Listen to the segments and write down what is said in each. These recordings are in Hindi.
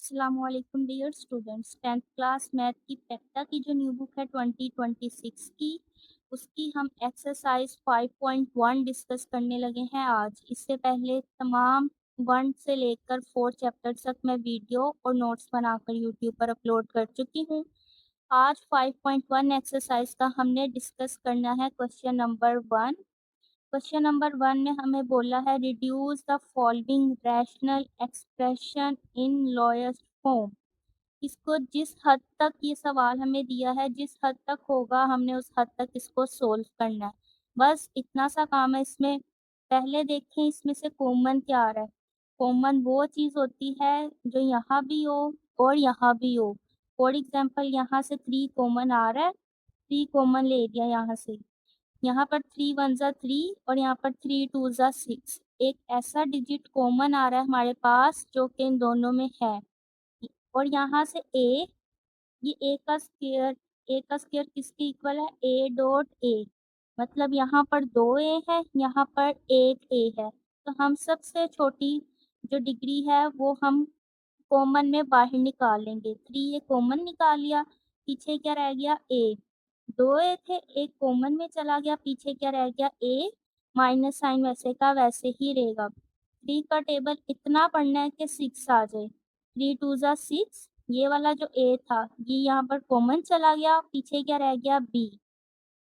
अस्सलामुअलैकुम dear students. 10th class math की पेक्टा की जो न्यू बुक है 2026 की, उसकी हम एक्सरसाइज 5.1 डिस्कस करने लगे हैं आज। इससे पहले तमाम 1 से लेकर 4 चैप्टर तक मैं वीडियो और नोट्स बनाकर यूट्यूब पर अपलोड कर चुकी हूँ। आज 5.1 एक्सरसाइज का हमने डिस्कस करना है क्वेश्चन नंबर 1। क्वेश्चन नंबर 1 में हमें बोला है reduce the following rational expression in lowest form. इसको जिस हद तक ये सवाल हमें दिया है, जिस हद तक होगा हमने उस हद तक इसको सोल्व करना है। बस इतना सा काम है इसमें। पहले देखें इसमें से कॉमन क्या आ रहा है। कॉमन वो चीज़ होती है जो यहाँ भी हो और यहाँ भी हो। फॉर एग्जाम्पल यहाँ से 3 कॉमन आ रहा है, 3 कॉमन ले लिया यहाँ से। यहाँ पर 3 1 ज़ा 3 और यहाँ पर 3 2 ज़ा 6। एक ऐसा डिजिट कॉमन आ रहा है हमारे पास जो कि इन दोनों में है। और यहाँ से ये ए का स्क्वायर किसके इक्वल है, ए डॉट ए। मतलब यहाँ पर 2 ए है, यहाँ पर 1 ए है। तो हम सबसे छोटी जो डिग्री है वो हम कॉमन में बाहर निकाल लेंगे। 3 ये कॉमन निकाल लिया, पीछे क्या रह गया ए। 2 ए थे, एक कॉमन में चला गया, पीछे क्या रह गया ए। माइनस साइन वैसे का वैसे ही रहेगा। 3 का टेबल इतना पढ़ना है कि 6 आ जाए। 3 2 ज़ा 6। ये वाला जो ए था ये यहाँ पर कॉमन चला गया, पीछे क्या रह गया बी।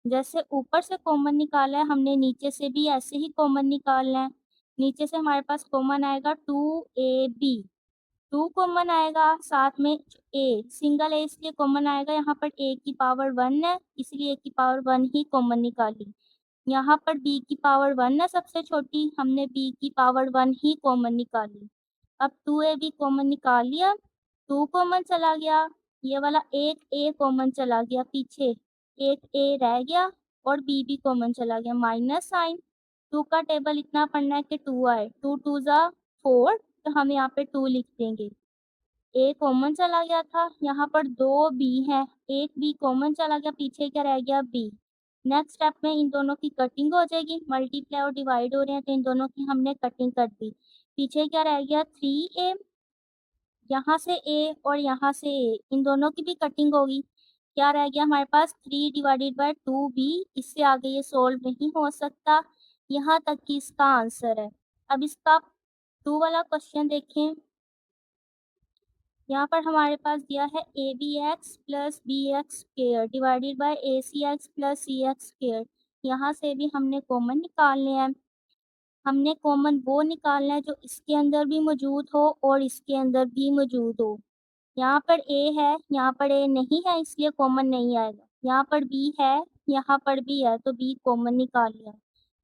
जैसे ऊपर से कॉमन निकाला है हमने, नीचे से भी ऐसे ही कॉमन निकालना है। नीचे से हमारे पास कॉमन आएगा 2ab। 2 कॉमन आएगा, साथ में ए सिंगल ए इसलिए कॉमन आएगा, यहाँ पर ए की पावर 1 है इसलिए ए की पावर 1 ही कॉमन निकाली। यहाँ पर बी की पावर 1 है सबसे छोटी, हमने बी की पावर 1 ही कॉमन निकाली। अब 2ab कॉमन निकाल लिया, 2 कॉमन चला गया, ये वाला एक ए कॉमन चला गया, पीछे एक ए रह गया और बी भी कॉमन चला गया। माइनस साइन 2 का टेबल इतना पढ़ना है कि 2 आए। 2 2 ज़ा 4, तो हम यहाँ पे 2 लिख देंगे। ए कॉमन चला गया था, यहाँ पर 2 बी है, एक बी कॉमन चला गया, पीछे क्या रह गया बी। नेक्स्ट स्टेप में इन दोनों की कटिंग हो जाएगी, मल्टीप्लाई और डिवाइड हो रहे हैं तो इन दोनों की हमने कटिंग कर दी। पीछे क्या रह गया 3a, यहाँ से a और यहाँ से a, इन दोनों की भी कटिंग होगी। क्या रह गया हमारे पास 3 डिवाइडेड बाय 2b। इससे आगे ये सोल्व नहीं हो सकता, यहाँ तक कि इसका आंसर है। अब इसका 2 वाला क्वेश्चन देखें। यहाँ पर हमारे पास दिया है A B X plus B X square divided by A C X plus C X square. यहाँ से भी हमने कॉमन निकालने हैं। हमने कॉमन वो निकालना है जो इसके अंदर भी मौजूद हो और इसके अंदर भी मौजूद हो। यहाँ पर ए है, यहाँ पर ए नहीं है इसलिए कॉमन नहीं आएगा। यहाँ पर बी है, यहाँ पर भी है तो बी कॉमन निकाल लिया।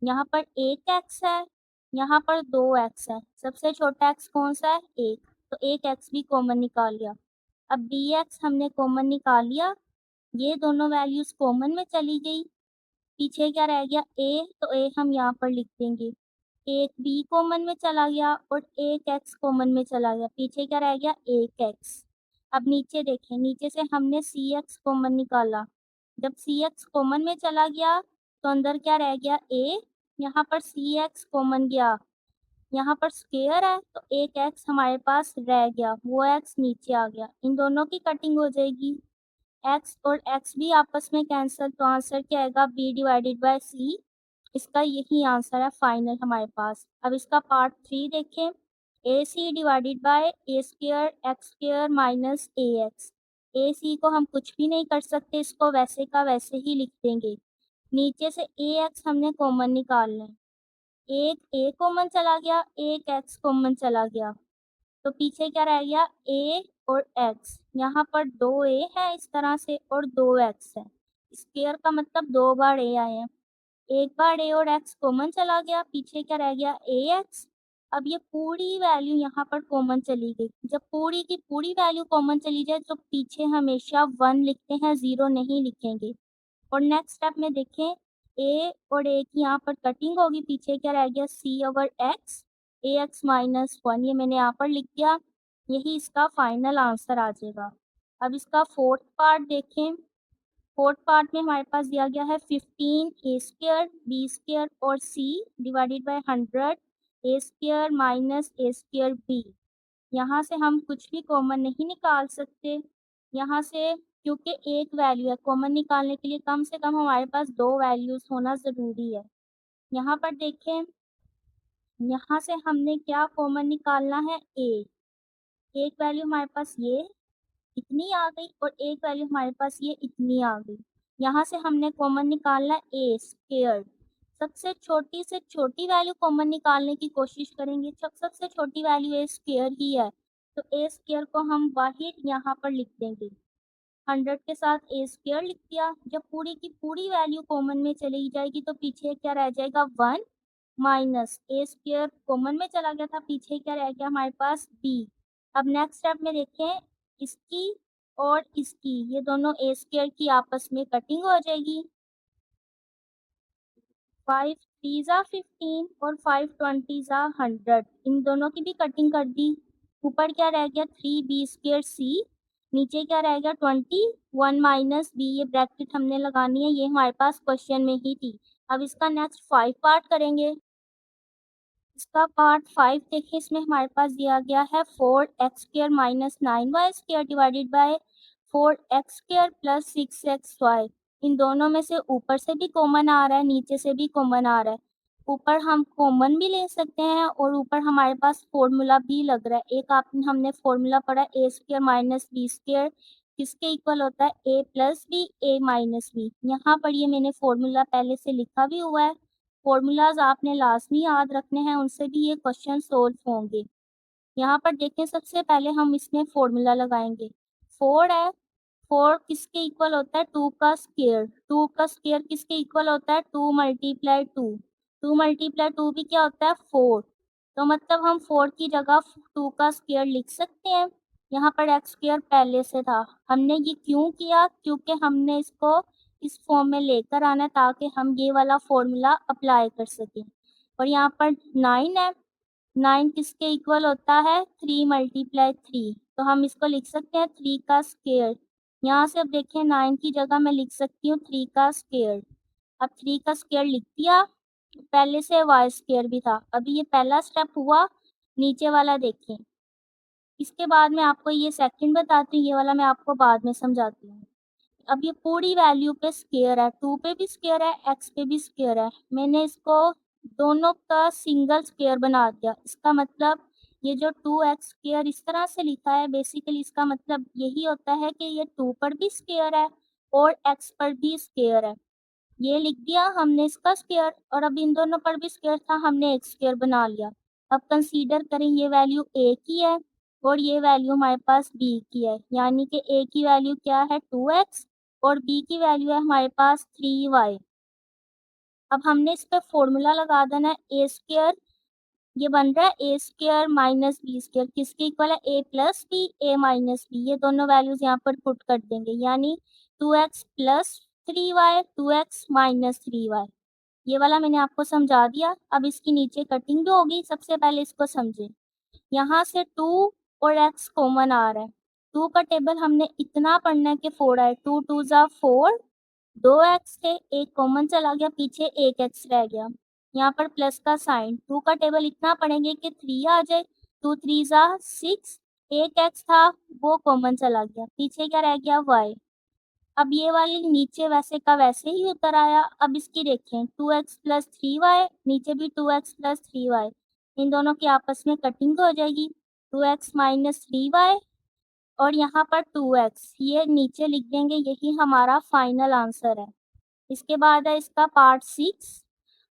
यहाँ पर एक एक्स है, यहाँ पर 2 एक्स है, सबसे छोटा एक्स कौन सा है 1, तो 1 एक्स भी कॉमन निकाल लिया। अब बी एक्स हमने कॉमन निकाल लिया, ये दोनों वैल्यूज कॉमन में चली गई, पीछे क्या रह गया ए, तो ए हम यहाँ पर लिख देंगे। एक बी कॉमन में चला गया और एक एक्स कॉमन में चला गया, पीछे क्या रह गया एक एक्स। अब नीचे देखें, नीचे से हमने सी एक्स कॉमन निकाला, जब सी एक्स कॉमन में चला गया तो अंदर क्या रह गया ए, यहाँ पर सी एक्स कॉमन गया, यहाँ पर स्क्वायर है तो एक एक्स हमारे पास रह गया, वो एक्स नीचे आ गया। इन दोनों की कटिंग हो जाएगी, एक्स और एक्स भी आपस में कैंसिल, तो आंसर क्या आएगा बी डिवाइडेड बाय सी। इसका यही आंसर है फाइनल हमारे पास। अब इसका पार्ट 3 देखें। A C divided by A square X square minus A X. A C को हम कुछ भी नहीं कर सकते, इसको वैसे का वैसे ही लिख देंगे। नीचे से ए एक्स हमने कॉमन निकालना है, एक ए कॉमन चला गया, एक एक्स कॉमन चला गया, तो पीछे क्या रह गया ए और एक्स। यहाँ पर 2 ए है इस तरह से और 2 एक्स है, स्क्वायर का मतलब 2 बार ए आए हैं। एक बार ए और एक्स कॉमन चला गया, पीछे क्या रह गया ए एक्स। अब ये पूरी वैल्यू यहाँ पर कॉमन चली गई, जब पूरी की पूरी वैल्यू कॉमन चली जाए तो पीछे हमेशा 1 लिखते हैं, 0 नहीं लिखेंगे। और नेक्स्ट स्टेप में देखें, ए और ए की यहाँ पर कटिंग होगी, पीछे क्या रह गया सी ओवर एक्स, ए एक्स माइनस 1, ये मैंने यहाँ पर लिख दिया। यही इसका फाइनल आंसर आ जाएगा। अब इसका फोर्थ पार्ट देखें। फोर्थ पार्ट में हमारे पास दिया गया है 15 ए स्क्वायर बी स्क्वायर और C divided by 100 A square minus A square B. यहाँ से हम कुछ भी कॉमन नहीं निकाल सकते। यहाँ से क्योंकि एक वैल्यू है, कॉमन निकालने के लिए कम से कम हमारे पास 2 वैल्यूज़ होना ज़रूरी है। यहाँ पर देखें, यहाँ से हमने क्या कॉमन निकालना है, ए। एक वैल्यू हमारे पास ये इतनी आ गई और एक वैल्यू हमारे पास ये इतनी आ गई। यहाँ से हमने कॉमन निकालना ए स्क्वायर्ड। सबसे छोटी से छोटी वैल्यू कॉमन निकालने की कोशिश करेंगे। सबसे छोटी वैल्यू ए स्क्वायर ही है, तो ए स्क्वायर को हम बाहर यहाँ पर लिख देंगे। 100 के साथ ए स्क्वायर लिख दिया। जब पूरी की पूरी वैल्यू कॉमन में चली जाएगी तो पीछे क्या रह जाएगा, 1 माइनस ए स्क्वायर कॉमन में चला गया था, पीछे क्या रह गया हमारे पास, बी। अब नेक्स्ट स्टेप में देखें, इसकी और इसकी ये दोनों ए स्क्वायर की आपस में कटिंग हो जाएगी। 5 3 ज़ा 15 और 5 20 ज़ा 100, इन दोनों की भी कटिंग कर दी। ऊपर क्या रह गया, 3b स्क्वायर सी, नीचे क्या रह गया 21 माइनस बी। ये ब्रैकेट हमने लगानी है, ये हमारे पास क्वेश्चन में ही थी। अब इसका नेक्स्ट 5 पार्ट करेंगे। इसका पार्ट 5 देखिए, इसमें हमारे पास दिया गया है 4x square minus 9y square divided by 4x square plus 6xy। इन दोनों में से ऊपर से भी कॉमन आ रहा है, नीचे से भी कॉमन आ रहा है। ऊपर हम कॉमन भी ले सकते हैं और ऊपर हमारे पास फॉर्मूला भी लग रहा है। एक हमने फॉर्मूला पढ़ा, ए स्क्वायर माइनस बी स्क्वायर किसके इक्वल होता है, ए प्लस बी ए माइनस बी। यहाँ पर ये मैंने फॉर्मूला पहले से लिखा भी हुआ है। फॉर्मूलाज आपने लाजमी याद रखने हैं, उनसे भी ये क्वेश्चन सोल्व होंगे। यहाँ पर देखें, सबसे पहले हम इसमें फॉर्मूला लगाएंगे। 4 है, 4 किसके इक्वल होता है, 2 का स्क्वायर। 2 का स्क्वायर किसके इक्वल होता है, 2 मल्टीप्लाई 2। 2 मल्टीप्लाई 2 भी क्या होता है, 4। तो मतलब हम 4 की जगह 2 का स्क्वायर लिख सकते हैं। यहाँ पर एक्स स्क्वायर पहले से था। हमने ये क्यों किया, क्योंकि हमने इसको इस फॉर्म में लेकर आना ताकि हम ये वाला फॉर्मूला अप्लाई कर सकें। और यहाँ पर 9 है, 9 किसके इक्वल होता है, 3 मल्टीप्लाई 3। तो हम इसको लिख सकते हैं 3 का स्क्वायर। यहाँ से अब देखें, 9 की जगह मैं लिख सकती हूँ 3 का स्क्वायर। अब 3 का स्क्वायर लिख दिया, पहले से वाई स्क्वायर भी था। अभी ये पहला स्टेप हुआ, नीचे वाला देखें। इसके बाद मैं आपको ये सेकंड बताती हूँ, ये वाला मैं आपको बाद में समझाती हूँ। अब ये पूरी वैल्यू पे स्क्वायर है, 2 पे भी स्क्वायर है, x पे भी स्क्वायर है। मैंने इसको दोनों का सिंगल स्क्वायर बना दिया। इसका मतलब ये जो 2x स्क्वायर इस तरह से लिखा है, बेसिकली इसका मतलब यही होता है कि ये 2 पर भी स्क्वायर है और x पर भी स्क्वायर है। ये लिख दिया हमने इसका स्क्वायर, और अब इन दोनों पर भी स्क्वायर था, हमने एक स्क्वायर बना लिया। अब कंसीडर करें ये वैल्यू a की है और ये वैल्यू हमारे पास b की है, यानी कि a की वैल्यू क्या है 2x और b की वैल्यू है हमारे पास 3y। अब हमने इस पर फॉर्मूला लगा देना है, a स्क्वायर ये बन रहा है ए स्क्वायर माइनस बी स्क्वायर किसके इक्वल है, ए प्लस बी ए माइनस बी। ये दोनों वैल्यूज यहाँ पर पुट कर देंगे, यानी 2x plus 3y 2x minus 3y। ये वाला मैंने आपको समझा दिया। अब इसकी नीचे कटिंग भी होगी, सबसे पहले इसको समझें। यहाँ से 2 और x कॉमन आ रहा है। 2 का टेबल हमने इतना पढ़ना है कि 4 आए, 2 2 ज़ा 4, 2x थे, एक कॉमन चला गया, पीछे एक x रह गया। यहाँ पर प्लस का साइन, 2 का टेबल इतना पढ़ेंगे कि 3 आ जाए, 2 3 ज़ा 6, एक x था वो कॉमन चला गया, पीछे क्या रह गया, y। अब ये वाली नीचे वैसे का वैसे ही उतर आया। अब इसकी देखें, 2x प्लस 3y, नीचे भी 2x प्लस 3y, इन दोनों की आपस में कटिंग हो जाएगी, 2x माइनस 3y और यहाँ पर 2x, ये नीचे लिख देंगे, यही हमारा फाइनल आंसर है। इसके बाद है इसका पार्ट 6।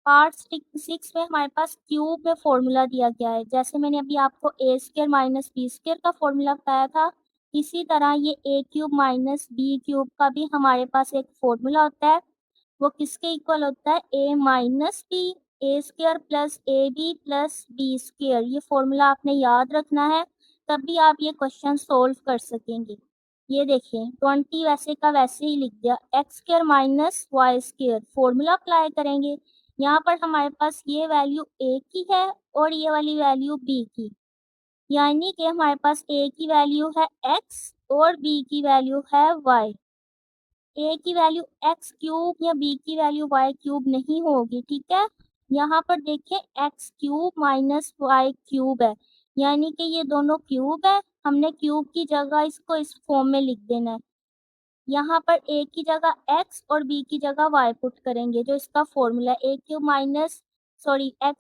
पार्ट 6 में हमारे पास क्यूब में फॉर्मूला दिया गया है। जैसे मैंने अभी आपको ए स्क्वायर माइनस बी स्क्वायर का फॉर्मूला बताया था, इसी तरह ये ए क्यूब माइनस बी क्यूब का भी हमारे पास एक फॉर्मूला होता है। वो किसके इक्वल होता है, A minus B A square plus A B plus B square. ये फॉर्मूला आपने याद रखना है, तभी आप ये क्वेश्चन सोल्व कर सकेंगे। ये देखिए 20 वैसे का वैसे ही लिख दिया, X square minus Y square, formula apply करेंगे। यहाँ पर हमारे पास ये वैल्यू a की है और ये वाली वैल्यू b की, यानी कि हमारे पास a की वैल्यू है x और b की वैल्यू है y। a की वैल्यू x क्यूब या b की वैल्यू y क्यूब नहीं होगी, ठीक है। यहाँ पर देखें x cube minus y cube है, यानी कि ये दोनों क्यूब है, हमने क्यूब की जगह इसको इस फॉर्म में लिख देना है। यहाँ पर a की जगह x और b की जगह y पुट करेंगे, जो इसका फॉर्मूला है X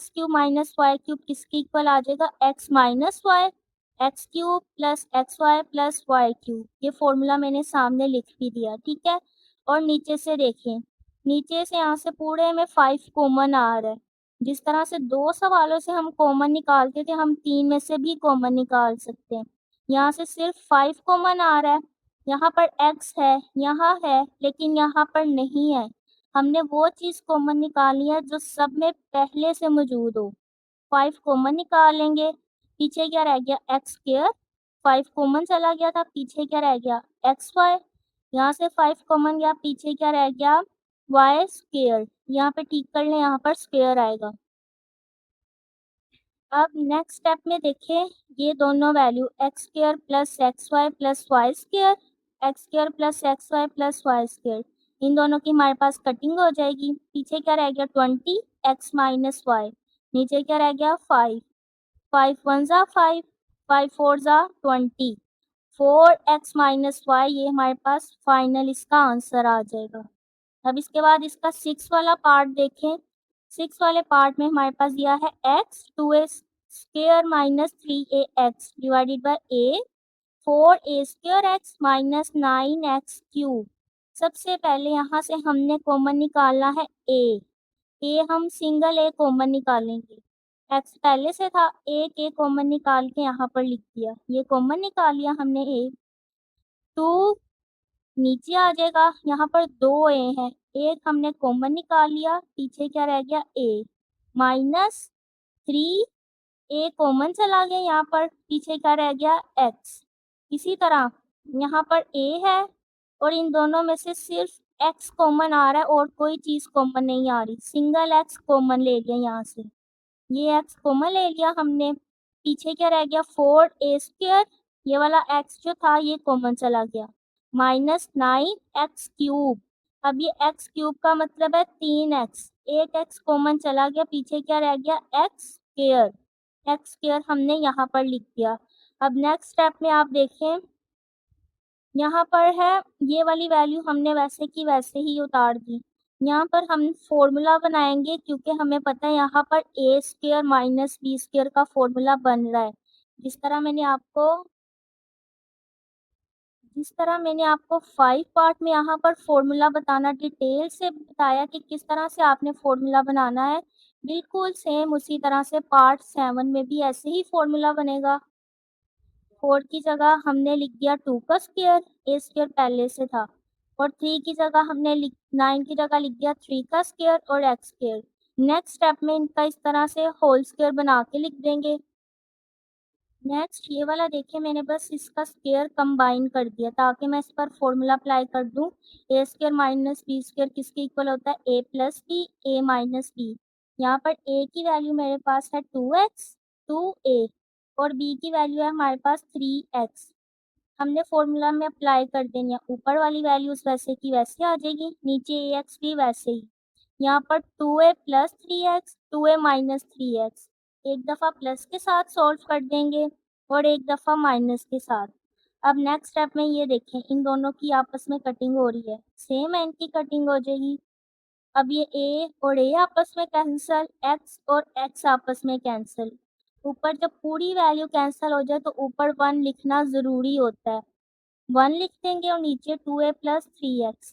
cube minus Y cube किसके इक्वल आ जाएगा, x minus Y, X cube plus X Y plus Y cube. ये फॉर्मूला मैंने सामने लिख भी दिया, ठीक है। और नीचे से देखें, नीचे से यहाँ से पूरे में 5 कॉमन आ रहा है। जिस तरह से 2 सवालों से हम कॉमन निकालते थे, हम 3 में से भी कॉमन निकाल सकते हैं। यहाँ से सिर्फ 5 कॉमन आ रहा है, यहाँ पर x है, यहाँ है, लेकिन यहाँ पर नहीं है। हमने वो चीज़ कॉमन निकालनी है जो सब में पहले से मौजूद हो। 5 कॉमन निकालेंगे, पीछे क्या रह गया, एक्स स्क्वायर। 5 कॉमन चला गया था, पीछे क्या रह गया, एक्स वाई। यहाँ से 5 कॉमन गया, पीछे क्या रह गया, वाई स्क्वायर। यहाँ पे ठीक कर लें, यहाँ पर स्क्वायर आएगा। अब नेक्स्ट स्टेप में देखें, ये दोनों value X square plus X Y plus Y square, X square plus X Y plus Y square, इन दोनों की हमारे पास कटिंग हो जाएगी। पीछे क्या रह गया, 20 एक्स माइनस वाई, नीचे क्या रह गया, 5, 5 वन ज़ा 5, 5 फोर ज़ा 20, 4x माइनस वाई, ये हमारे पास फाइनल इसका आंसर आ जाएगा। अब इसके बाद इसका 6 वाला पार्ट देखें। 6 वाले पार्ट में हमारे पास दिया है x 2a square minus 3ax divided by a 4a square x minus 9x cube. सबसे पहले यहाँ से हमने कॉमन निकालना है a हम सिंगल a कॉमन निकालेंगे। x पहले से था, एक a कॉमन निकाल के यहाँ पर लिख दिया, ये कॉमन निकाल लिया हमने a। 2 नीचे आ जाएगा, यहाँ पर 2 ए हैं, एक हमने कॉमन निकाल लिया, पीछे क्या रह गया, ए माइनस 3, ए कॉमन चला गया, यहाँ पर पीछे क्या रह गया, एक्स। इसी तरह यहाँ पर ए है और इन दोनों में से सिर्फ एक्स कॉमन आ रहा है और कोई चीज़ कॉमन नहीं आ रही, सिंगल एक्स कॉमन ले लिया यहाँ से, ये एक्स कॉमन ले लिया हमने। पीछे क्या रह गया, 4a स्क्वायर, ये वाला एक्स जो था ये कॉमन चला गया, माइनस 9x क्यूब। अब ये x क्यूब का मतलब है 3x, एक x कॉमन चला गया, पीछे क्या रह गया, x स्क्वायर। x स्क्वायर हमने यहाँ पर लिख दिया। अब नेक्स्ट स्टेप में आप देखें, यहाँ पर है ये वाली वैल्यू हमने वैसे की वैसे ही उतार दी। यहाँ पर हम फॉर्मूला बनाएंगे, क्योंकि हमें पता है यहाँ पर a square minus B square का फॉर्मूला बन रहा है। जिस तरह मैंने आपको 5 पार्ट में यहाँ पर फॉर्मूला बताना डिटेल से बताया कि किस तरह से आपने फॉर्मूला बनाना है, बिल्कुल सेम उसी तरह से पार्ट 7 में भी ऐसे ही फॉर्मूला बनेगा। 4 की जगह हमने लिख दिया 2 का स्क्वायर, ए स्क्वायर पहले से था, और 3 की जगह हमने 9 की जगह लिख दिया 3 का स्क्वायर और एक्स स्क्वायर। नेक्स्ट स्टेप में इनका इस तरह से होल स्क्वायर बना के लिख देंगे। नेक्स्ट ये वाला देखिए, मैंने बस इसका स्क्वायर कंबाइन कर दिया ताकि मैं इस पर फॉर्मूला अप्लाई कर दूं। ए स्क्वायर माइनस बी स्क्वायर किसके इक्वल होता है, ए प्लस बी, ए माइनस बी। यहाँ पर ए की वैल्यू मेरे पास है 2x 2a और बी की वैल्यू है हमारे पास 3x। हमने फॉर्मूला में अप्लाई कर देनी है, ऊपर वाली वैल्यूज वैसे की वैसे आ जाएगी, नीचे ax भी वैसे ही। यहाँ पर 2a plus 3x 2a minus 3x, एक दफ़ा प्लस के साथ सॉल्व कर देंगे और एक दफ़ा माइनस के साथ। अब नेक्स्ट स्टेप में ये देखें, इन दोनों की आपस में कटिंग हो रही है, सेम एंड की कटिंग हो जाएगी। अब ये a और a आपस में कैंसिल, x और x आपस में कैंसिल। ऊपर जब पूरी वैल्यू कैंसिल हो जाए तो ऊपर 1 लिखना ज़रूरी होता है, 1 लिख देंगे और नीचे 2a प्लस 3x।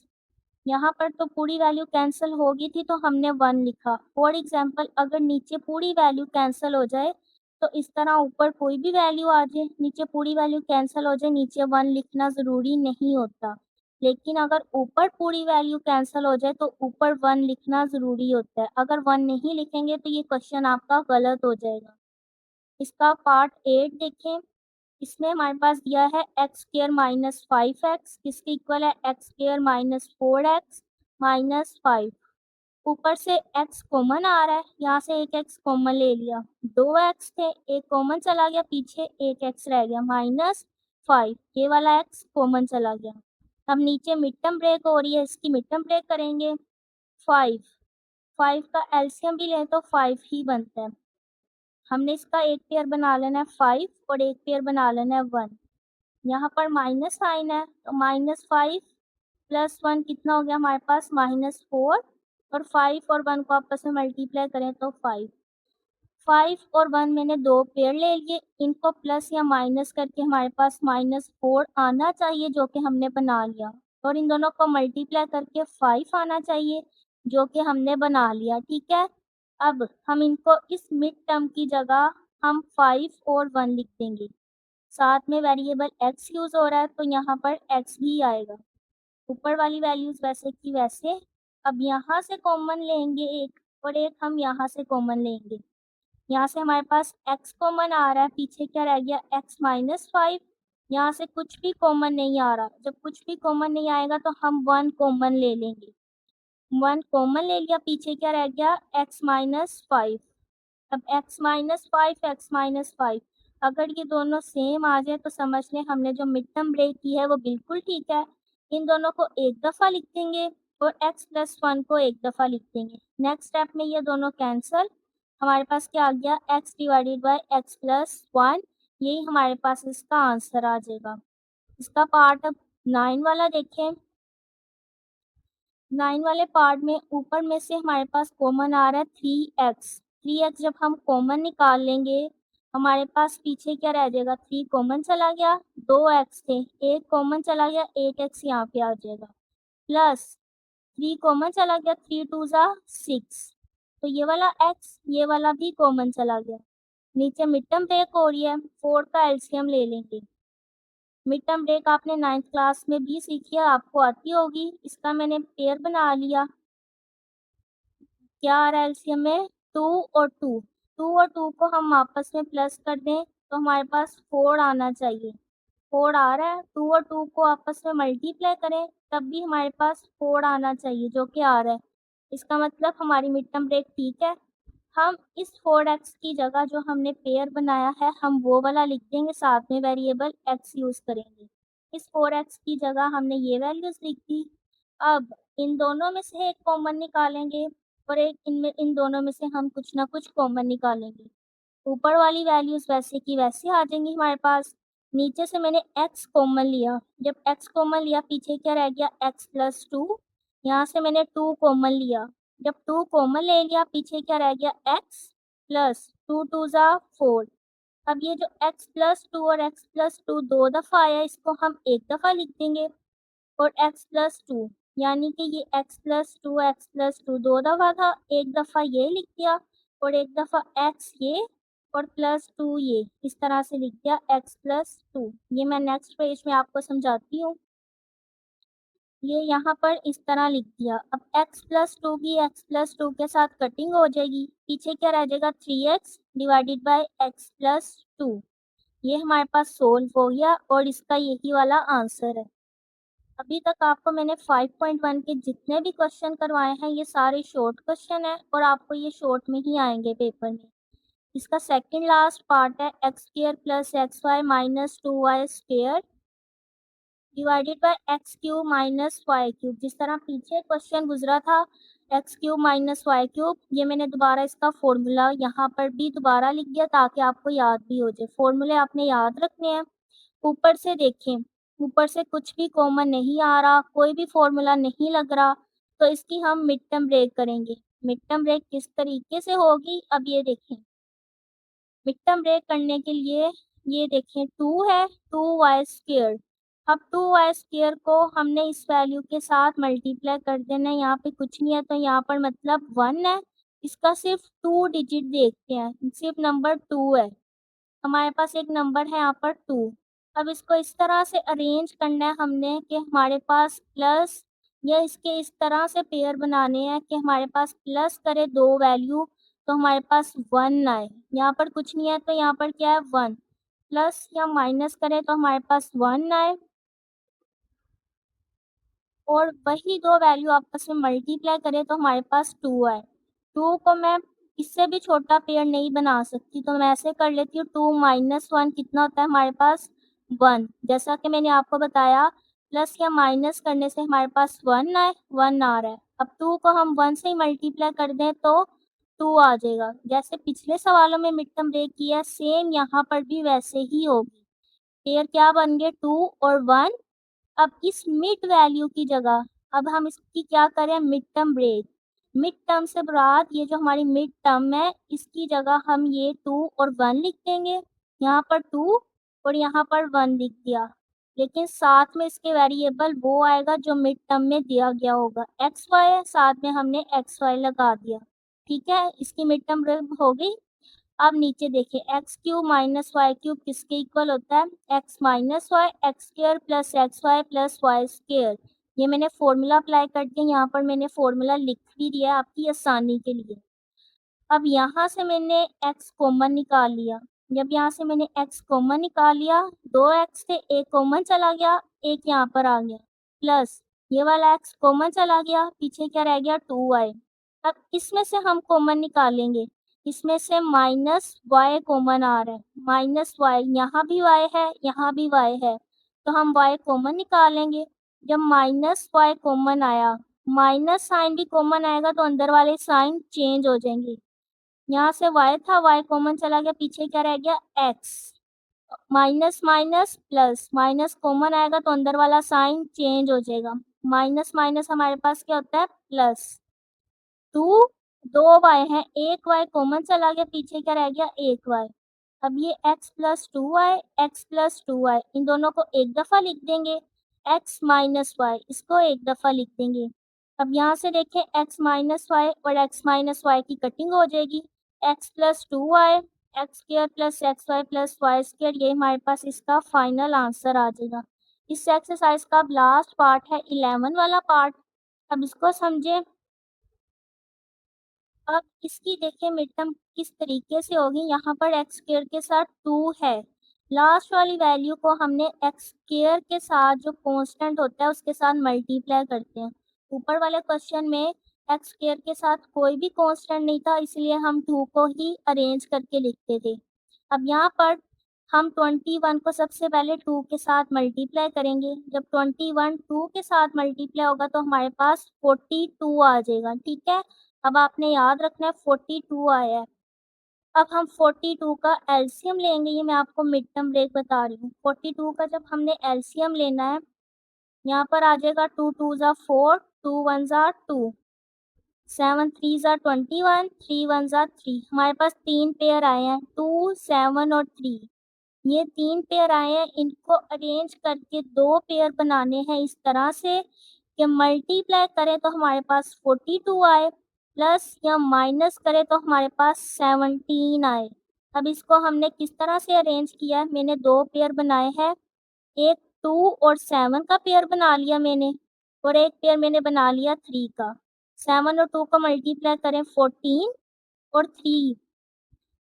यहाँ पर तो पूरी वैल्यू कैंसिल हो गई थी तो हमने 1 लिखा। फॉर एग्जांपल अगर नीचे पूरी वैल्यू कैंसिल हो जाए तो इस तरह ऊपर कोई भी वैल्यू आ जाए, नीचे पूरी वैल्यू कैंसिल हो जाए, नीचे 1 लिखना ज़रूरी नहीं होता। लेकिन अगर ऊपर पूरी वैल्यू कैंसिल हो जाए तो ऊपर 1 लिखना ज़रूरी होता है। अगर 1 नहीं लिखेंगे तो ये क्वेश्चन आपका गलत हो जाएगा। इसका पार्ट 8 देखें, इसमें हमारे पास दिया है एक्स स्क्वायर माइनस 5x, किसके इक्वल है, x square minus 4x minus 5। ऊपर से x कॉमन आ रहा है, यहाँ से एक x कॉमन ले लिया, 2x थे, एक कॉमन चला गया, पीछे एक x रह गया, माइनस 5, ये वाला x कॉमन चला गया। अब नीचे मिड टर्म ब्रेक हो रही है, इसकी मिड टर्म ब्रेक करेंगे। 5 का एलसीएम भी लें तो 5 ही बनता है। हमने इसका एक पेयर बना लेना है 5 और एक पेयर बना लेना है 1। यहाँ पर माइनस साइन है तो -5 + 1 कितना हो गया हमारे पास -4 और 5 और 1 को आपस में मल्टीप्लाई करें तो 5। 5 और 1 मैंने 2 पेयर ले लिए, इनको प्लस या माइनस करके हमारे पास -4 आना चाहिए जो कि हमने बना लिया, और इन दोनों को मल्टीप्लाई करके 5 आना चाहिए जो कि हमने बना लिया। ठीक है, अब हम इनको इस मिड टर्म की जगह हम 5 और 1 लिख देंगे। साथ में वेरिएबल x यूज़ हो रहा है तो यहाँ पर x भी आएगा। ऊपर वाली वैल्यूज़ वैसे की वैसे। अब यहाँ से कॉमन लेंगे एक और एक हम यहाँ से कॉमन लेंगे। यहाँ से हमारे पास x कॉमन आ रहा है, पीछे क्या रह गया x -5। यहाँ से कुछ भी कॉमन नहीं आ रहा, जब कुछ भी कॉमन नहीं आएगा तो हम 1 कॉमन ले लेंगे। 1 कॉमन ले लिया, पीछे क्या रह गया x -5। अब x -5 अगर ये दोनों सेम आ जाए तो समझ लें हमने जो मिड टर्म ब्रेक की है वो बिल्कुल ठीक है। इन दोनों को एक दफ़ा लिख देंगे और x + 1 को एक दफ़ा लिख देंगे। नेक्स्ट स्टेप में ये दोनों कैंसल, हमारे पास क्या आ गया x / x + 1, यही हमारे पास इसका आंसर आ जाएगा। इसका पार्ट अब 9 वाला देखें। 9 वाले पार्ट में ऊपर में से हमारे पास कॉमन आ रहा है 3x। 3x जब हम कॉमन निकाल लेंगे हमारे पास पीछे क्या रह जाएगा, 3 कॉमन चला गया, 2x थे, 1 कॉमन चला गया, 8x यहाँ पे आ जाएगा, प्लस 3 कॉमन चला गया, 3 2 ज़ा 6, तो ये वाला x ये वाला भी कॉमन चला गया। नीचे मिड टर्म ब्रेक हो रही है, 4 का एलसीएम ले लेंगे। मिड टर्म ब्रेक आपने 9th क्लास में भी सीखी है, आपको आती होगी। इसका मैंने पेयर बना लिया। क्या आ रहा है एलसीएम में 2 और 2। 2 और 2 को हम आपस में प्लस कर दें तो हमारे पास 4 आना चाहिए। 4 आ रहा है, 2 और 2 को आपस में मल्टीप्लाई करें तब भी हमारे पास 4 आना चाहिए जो कि आ रहा है। इसका मतलब हमारी मिड टर्म ब्रेक ठीक है। हम इस 4x की जगह जो हमने पेयर बनाया है हम वो वाला लिख देंगे, साथ में वेरिएबल x यूज़ करेंगे। इस 4x की जगह हमने ये वैल्यूज़ लिख दी। अब इन दोनों में से एक कॉमन निकालेंगे और इन दोनों में से हम कुछ ना कुछ कॉमन निकालेंगे। ऊपर वाली वैल्यूज़ वैसे की वैसे आ जाएंगी हमारे पास। नीचे से मैंने x कॉमन लिया, जब x कॉमन लिया पीछे क्या रह गया x + 2। यहाँ से मैंने 2 कॉमन लिया, जब 2 कॉमन ले लिया पीछे क्या रह गया x + 2 2 ज़ा 4। अब ये जो x + 2 और x + 2 2 दफ़ा आया, इसको हम एक दफ़ा लिख देंगे और x + 2 यानी कि ये x + 2 2 दफ़ा था, एक दफ़ा ये लिख दिया और एक दफ़ा x ये और +2 ये, इस तरह से लिख दिया x + 2। ये मैं नेक्स्ट पेज में आपको समझाती हूँ। ये यहाँ पर इस तरह लिख दिया। अब x + 2 की x + 2 के साथ कटिंग हो जाएगी, पीछे क्या रह जाएगा 3x / x + 2। ये हमारे पास सोल्व हो गया और इसका यही वाला आंसर है। अभी तक आपको मैंने 5.1 के जितने भी क्वेश्चन करवाए हैं ये सारे शॉर्ट क्वेश्चन हैं और आपको ये शॉर्ट में ही आएंगे पेपर में। इसका सेकंड लास्ट पार्ट है x² + xy - 2y² / x³ - y³। जिस तरह पीछे क्वेश्चन गुजरा था x³ - y³, ये मैंने दोबारा इसका फॉर्मूला यहाँ पर भी दोबारा लिख दिया ताकि आपको याद भी हो जाए। फॉर्मूले आपने याद रखने हैं। ऊपर से देखें, ऊपर से कुछ भी कॉमन नहीं आ रहा, कोई भी फॉर्मूला नहीं लग रहा, तो इसकी हम मिड टर्म ब्रेक करेंगे। मिड टर्म ब्रेक किस तरीके से होगी अब ये देखें। मिड टर्म ब्रेक करने के लिए ये देखें 2 है, 2y²। अब 2y² को हमने इस वैल्यू के साथ मल्टीप्लाई कर देना है, यहाँ पे कुछ नहीं है तो यहाँ पर मतलब 1 है। इसका सिर्फ 2 डिजिट देखते हैं, सिर्फ नंबर 2 है, हमारे पास एक नंबर है यहाँ पर 2। अब इसको इस तरह से अरेंज करना है हमने कि हमारे पास प्लस या इसके इस तरह से पेयर बनाने हैं कि हमारे पास प्लस करे 2 वैल्यू तो हमारे पास 1 आए। यहाँ पर कुछ नहीं है तो यहाँ पर क्या है 1, प्लस या माइनस करें तो हमारे पास 1 आए और वही 2 वैल्यू आपस में मल्टीप्लाई करें तो हमारे पास 2 आए। 2 को मैं इससे भी छोटा पेयर नहीं बना सकती तो मैं ऐसे कर लेती हूँ 2 - 1 कितना होता है हमारे पास 1। जैसा कि मैंने आपको बताया प्लस या माइनस करने से हमारे पास 1 आए, 1 आ रहा है। अब 2 को हम 1 से ही मल्टीप्लाई कर दें तो 2 आ जाएगा। जैसे पिछले सवालों में मिड टर्म ब्रेक किया सेम यहाँ पर भी वैसे ही होगी। पेयर क्या बन गए 2 और 1। अब इस मिड वैल्यू की जगह अब हम इसकी क्या करें mid term break. Mid term से मुराद ये जो हमारी मिड टर्म है इसकी जगह हम ये 2 और 1 लिख देंगे। यहाँ पर 2 और यहाँ पर 1 लिख दिया, लेकिन साथ में इसके वेरिएबल वो आएगा जो मिड टर्म में दिया गया होगा। एक्स वाई साथ में हमने एक्स वाई लगा दिया। ठीक है, इसकी मिड टर्म ब्रेक हो गई। अब नीचे देखिए X cube minus Y cube किसके इक्वल होता है, X minus Y X square plus X Y plus Y square. ये मैंने फॉर्मूला अप्लाई कर दिया, यहाँ पर मैंने फॉर्मूला लिख भी दिया आपकी आसानी के लिए। अब यहाँ से मैंने x कॉमन निकाल लिया। जब यहाँ से मैंने x कॉमन निकाल लिया, 2x थे, एक कॉमन चला गया, एक यहाँ पर आ गया, प्लस ये वाला x कॉमन चला गया, पीछे क्या रह गया 2y। अब इसमें से हम कॉमन निकालेंगे, इसमें से माइनस y कॉमन आ रहा है, माइनस y, यहाँ भी y है, यहाँ भी y है, तो हम y कॉमन निकालेंगे। जब माइनस y कॉमन आया, माइनस साइन भी कॉमन आएगा तो अंदर वाले साइन चेंज हो जाएंगे। यहाँ से y था, y कॉमन चला गया, पीछे क्या रह गया x। Minus minus plus, minus common आएगा तो अंदर वाला साइन चेंज हो जाएगा। माइनस माइनस हमारे पास क्या होता है प्लस। 2 दो y है, एक y कॉमन चला गया, पीछे क्या रह गया एक y। अब ये x plus 2y, x plus 2y, इन दोनों को एक दफ़ा लिख देंगे। x माइनस y, इसको एक दफ़ा लिख देंगे। अब यहाँ से देखें x माइनस वाई और x माइनस वाई की कटिंग हो जाएगी। x plus 2y X square plus X Y plus Y square, ये हमारे पास इसका फाइनल आंसर आ जाएगा। इस एक्सरसाइज का अब लास्ट पार्ट है 11 वाला पार्ट। अब इसको समझें। अब इसकी देखिए मिड टर्म किस तरीके से होगी। यहाँ पर एक्स स्क्र के साथ 2 है, लास्ट वाली वैल्यू को हमने एक्स स्क्र के साथ जो कांस्टेंट होता है उसके साथ मल्टीप्लाई करते हैं। ऊपर वाले क्वेश्चन में एक्स स्क्र के साथ कोई भी कांस्टेंट नहीं था, इसलिए हम 2 को ही अरेंज करके लिखते थे। अब यहाँ पर हम 21 को सबसे पहले 2 के साथ मल्टीप्लाई करेंगे। जब 21 2 के साथ मल्टीप्लाई होगा तो हमारे पास 42 आ जाएगा। ठीक है, अब आपने याद रखना है 42 आया है। अब हम 42 का एलसीएम लेंगे, ये मैं आपको मिड टर्म ब्रेक बता रही हूँ। 42 का जब हमने एलसीएम लेना है, यहाँ पर आ जाएगा 2 2 ज़ा 4, 2 1 ज़ा 2, 7 3 ज़ा 21, 3 1 ज़ा 3। हमारे पास 3 पेयर आए हैं, 2 7 और 3। ये 3 पेयर आए हैं, इनको अरेंज करके 2 पेयर बनाने हैं इस तरह से कि मल्टीप्लाई करें तो हमारे पास 42 आए, प्लस या माइनस करें तो हमारे पास 17 आए। अब इसको हमने किस तरह से अरेंज किया है, मैंने 2 पेयर बनाए हैं, एक 2 और 7 का पेयर बना लिया मैंने, और एक पेयर मैंने बना लिया 3 का। 7 और 2 को मल्टीप्लाई करें 14 और 3।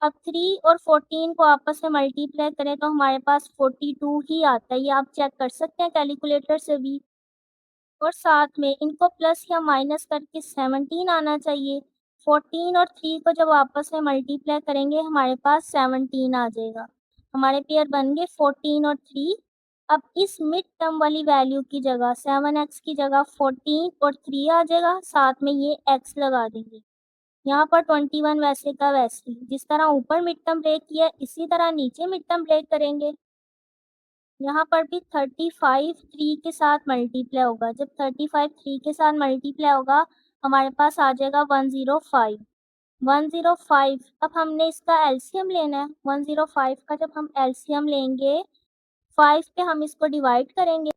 अब 3 और 14 को आपस में मल्टीप्लाई करें तो हमारे पास 42 ही आता है, ये आप चेक कर सकते हैं कैलकुलेटर से भी। और साथ में इनको प्लस या माइनस करके 17 आना चाहिए। 14 और 3 को जब आपस में मल्टीप्लाई करेंगे हमारे पास 17 आ जाएगा। हमारे पेयर बन गए 14 और 3। अब इस मिड टर्म वाली वैल्यू की जगह 7x की जगह 14 और 3 आ जाएगा, साथ में ये x लगा देंगे। यहाँ पर 21 वैसे का वैसे ही, जिस तरह ऊपर मिड टर्म ब्रेक किया इसी तरह नीचे मिड टर्म ब्रेक करेंगे। यहाँ पर भी 35 3 के साथ मल्टीप्लाई होगा। जब 35 3 के साथ मल्टीप्लाई होगा हमारे पास आ जाएगा 105। 105 अब हमने इसका एलसीएम लेना है। 105 का जब हम एलसीएम लेंगे 5 पे हम इसको डिवाइड करेंगे।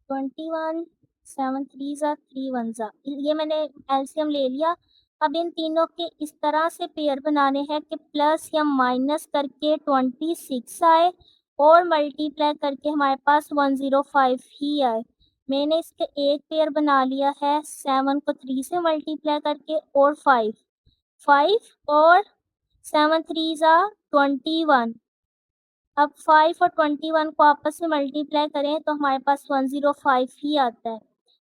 21 7 3 ज़ा 3 1 ज़ा, ये मैंने एलसीएम ले लिया। अब इन तीनों के इस तरह से पेयर बनाने हैं कि प्लस या माइनस करके 26 आए और मल्टीप्लाई करके हमारे पास 105 ही आए। मैंने इसके एक पेयर बना लिया है 7 को 3 से मल्टीप्लाई करके और 5 और 7 3 ज़ा 21। अब 5 और 21 को आपस में मल्टीप्लाई करें तो हमारे पास 105 ही आता है।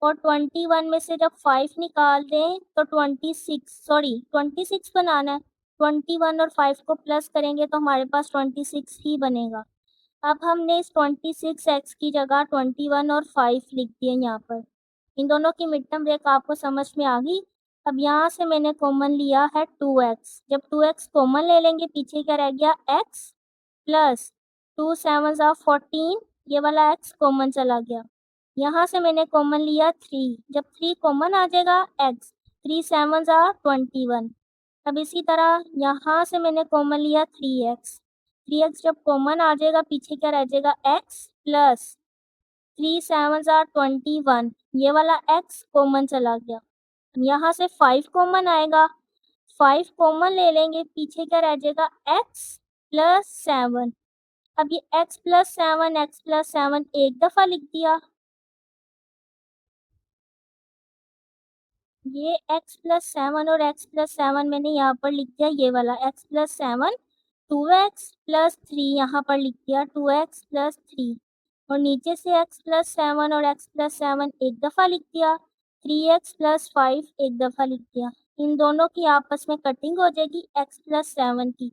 और 21 में से जब 5 निकाल दें तो 26 बनाना है। 21 और 5 को प्लस करेंगे तो हमारे पास 26 ही बनेगा। अब हमने इस 26x की जगह 21 और 5 लिख दिए यहाँ पर। इन दोनों की मिड टर्म ब्रेक आपको समझ में आ गई। अब यहाँ से मैंने कॉमन लिया है 2x, जब 2x कॉमन ले लेंगे पीछे क्या रह गया x प्लस 2 7 ज़ा 14, ये वाला x कॉमन चला गया। यहाँ से मैंने कॉमन लिया 3, जब 3 कॉमन आ जाएगा x, 3 7 ज़ा 21। अब इसी तरह यहाँ से मैंने कॉमन लिया 3x, 3x जब कॉमन आ जाएगा पीछे क्या रह जाएगा x प्लस 3 7 ज़ा 21, ये वाला x कॉमन चला गया। यहाँ से 5 कॉमन आएगा, 5 कॉमन ले लेंगे पीछे क्या रह जाएगा x प्लस 7। अब ये x प्लस 7 एक दफ़ा लिख दिया, ये x प्लस 7 और x प्लस 7 मैंने यहाँ पर लिख दिया, ये वाला x प्लस 7 2x प्लस 3 यहाँ पर लिख दिया 2x प्लस 3, और नीचे से x प्लस 7 और x प्लस 7 एक दफ़ा लिख दिया, 3x प्लस 5 एक दफ़ा लिख दिया। इन दोनों की आपस में कटिंग हो जाएगी x प्लस 7 की।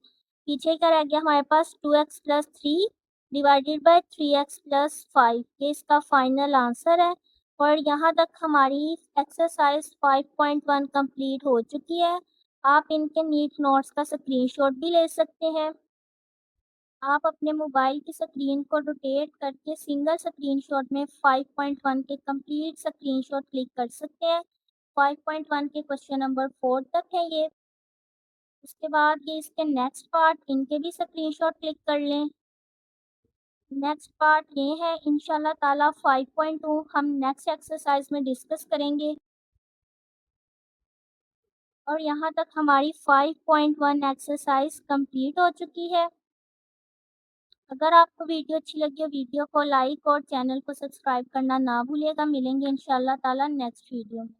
पीछे क्या रह गया हमारे पास 2x plus 3 divided by 3x plus 5, ये इसका फाइनल आंसर है। और यहाँ तक हमारी एक्सरसाइज 5.1 कंप्लीट हो चुकी है। आप इनके नीट नोट्स का स्क्रीनशॉट भी ले सकते हैं। आप अपने मोबाइल की स्क्रीन को रोटेट करके सिंगल स्क्रीनशॉट में 5.1 के कंप्लीट स्क्रीनशॉट क्लिक कर सकते हैं। 5.1 के क्वेश्चन नंबर 4 तक है ये। उसके बाद ये इसके नेक्स्ट पार्ट, इनके भी स्क्रीनशॉट क्लिक कर लें। नेक्स्ट पार्ट ये है इंशाल्लाह ताला 5.2 हम नेक्स्ट एक्सरसाइज में डिस्कस करेंगे। और यहाँ तक हमारी 5.1 एक्सरसाइज कंप्लीट हो चुकी है। अगर आपको वीडियो अच्छी लगी हो वीडियो को लाइक और चैनल को सब्सक्राइब करना ना भूलिएगा। मिलेंगे इंशाल्लाह ताला नेक्स्ट वीडियो में।